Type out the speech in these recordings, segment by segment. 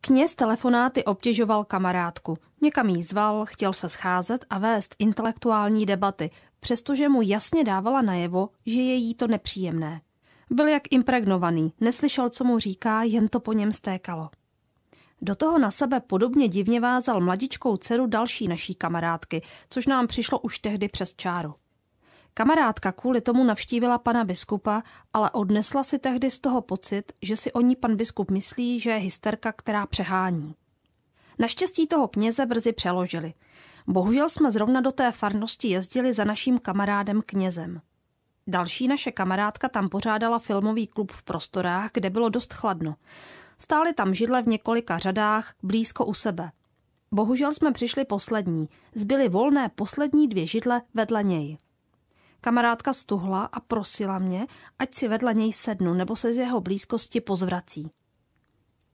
Kněz telefonáty obtěžoval kamarádku. Někam jí zval, chtěl se scházet a vést intelektuální debaty, přestože mu jasně dávala najevo, že je jí to nepříjemné. Byl jak impregnovaný, neslyšel, co mu říká, jen to po něm stékalo. Do toho na sebe podobně divně vázal mladičkou dceru další naší kamarádky, což nám přišlo už tehdy přes čáru. Kamarádka kvůli tomu navštívila pana biskupa, ale odnesla si tehdy z toho pocit, že si o ní pan biskup myslí, že je hysterka, která přehání. Naštěstí toho kněze brzy přeložili. Bohužel jsme zrovna do té farnosti jezdili za naším kamarádem knězem. Další naše kamarádka tam pořádala filmový klub v prostorách, kde bylo dost chladno. Stály tam židle v několika řadách, blízko u sebe. Bohužel jsme přišli poslední, zbyly volné poslední 2 židle vedle něj. Kamarádka stuhla a prosila mě, ať si vedle něj sednu, nebo se z jeho blízkosti pozvrací.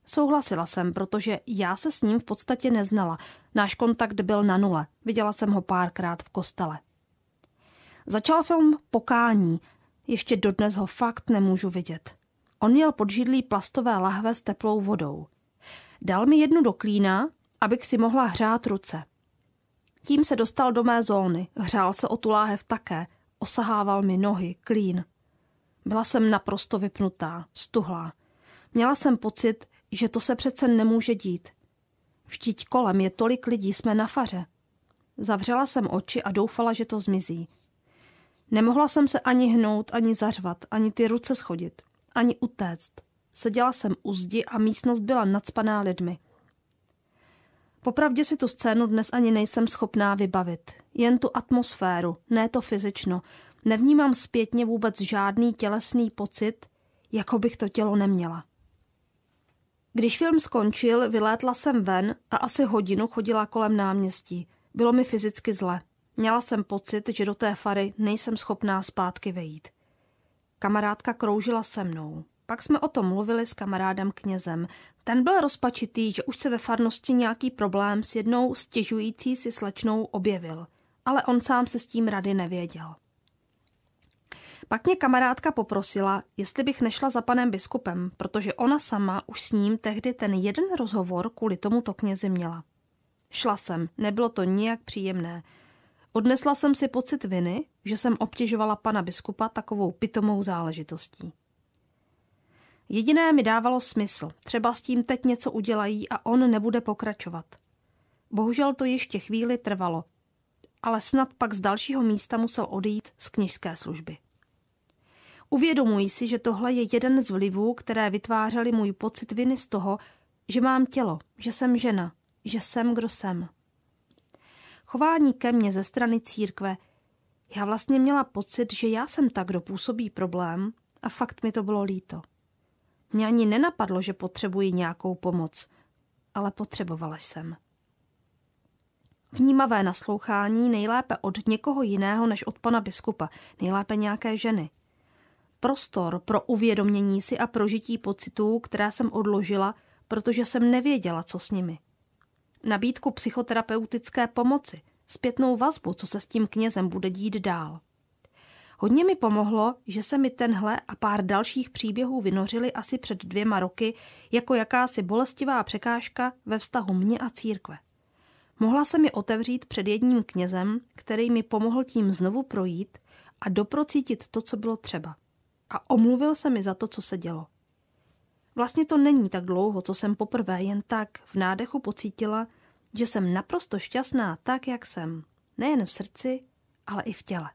Souhlasila jsem, protože já se s ním v podstatě neznala. Náš kontakt byl na nule. Viděla jsem ho párkrát v kostele. Začal film Pokání. Ještě dodnes ho fakt nemůžu vidět. On měl pod židlí plastové lahve s teplou vodou. Dal mi jednu do klína, abych si mohla hřát ruce. Tím se dostal do mé zóny. Hřál se o tu láhev také. Osahával mi nohy, klín. Byla jsem naprosto vypnutá, stuhlá. Měla jsem pocit, že to se přece nemůže dít. Vždyť kolem je tolik lidí, jsme na faře. Zavřela jsem oči a doufala, že to zmizí. Nemohla jsem se ani hnout, ani zařvat, ani ty ruce schodit, ani utéct. Seděla jsem u zdi a místnost byla nacpaná lidmi. Popravdě si tu scénu dnes ani nejsem schopná vybavit. Jen tu atmosféru, ne to fyzično. Nevnímám zpětně vůbec žádný tělesný pocit, jako bych to tělo neměla. Když film skončil, vylétla jsem ven a asi hodinu chodila kolem náměstí. Bylo mi fyzicky zle. Měla jsem pocit, že do té fary nejsem schopná zpátky vejít. Kamarádka kroužila se mnou. Pak jsme o tom mluvili s kamarádem knězem. Ten byl rozpačitý, že už se ve farnosti nějaký problém s jednou stěžující si slečnou objevil. Ale on sám se s tím rady nevěděl. Pak mě kamarádka poprosila, jestli bych nešla za panem biskupem, protože ona sama už s ním tehdy ten jeden rozhovor kvůli tomuto knězi měla. Šla jsem, nebylo to nijak příjemné. Odnesla jsem si pocit viny, že jsem obtěžovala pana biskupa takovou pitomou záležitostí. Jediné mi dávalo smysl, třeba s tím teď něco udělají a on nebude pokračovat. Bohužel to ještě chvíli trvalo, ale snad pak z dalšího místa musel odejít z kněžské služby. Uvědomuji si, že tohle je jeden z vlivů, které vytvářely můj pocit viny z toho, že mám tělo, že jsem žena, že jsem, kdo jsem. Chování ke mně ze strany církve, já vlastně měla pocit, že já jsem ta, kdo působí problém a fakt mi to bylo líto. Mně ani nenapadlo, že potřebuji nějakou pomoc, ale potřebovala jsem. Vnímavé naslouchání nejlépe od někoho jiného než od pana biskupa, nejlépe nějaké ženy. Prostor pro uvědomění si a prožití pocitů, které jsem odložila, protože jsem nevěděla, co s nimi. Nabídku psychoterapeutické pomoci, zpětnou vazbu, co se s tím knězem bude dít dál. Hodně mi pomohlo, že se mi tenhle a pár dalších příběhů vynořily asi před 2 roky jako jakási bolestivá překážka ve vztahu mě a církve. Mohla se mi otevřít před jedním knězem, který mi pomohl tím znovu projít a doprocítit to, co bylo třeba. A omluvil se mi za to, co se dělo. Vlastně to není tak dlouho, co jsem poprvé jen tak v nádechu pocítila, že jsem naprosto šťastná tak, jak jsem. Nejen v srdci, ale i v těle.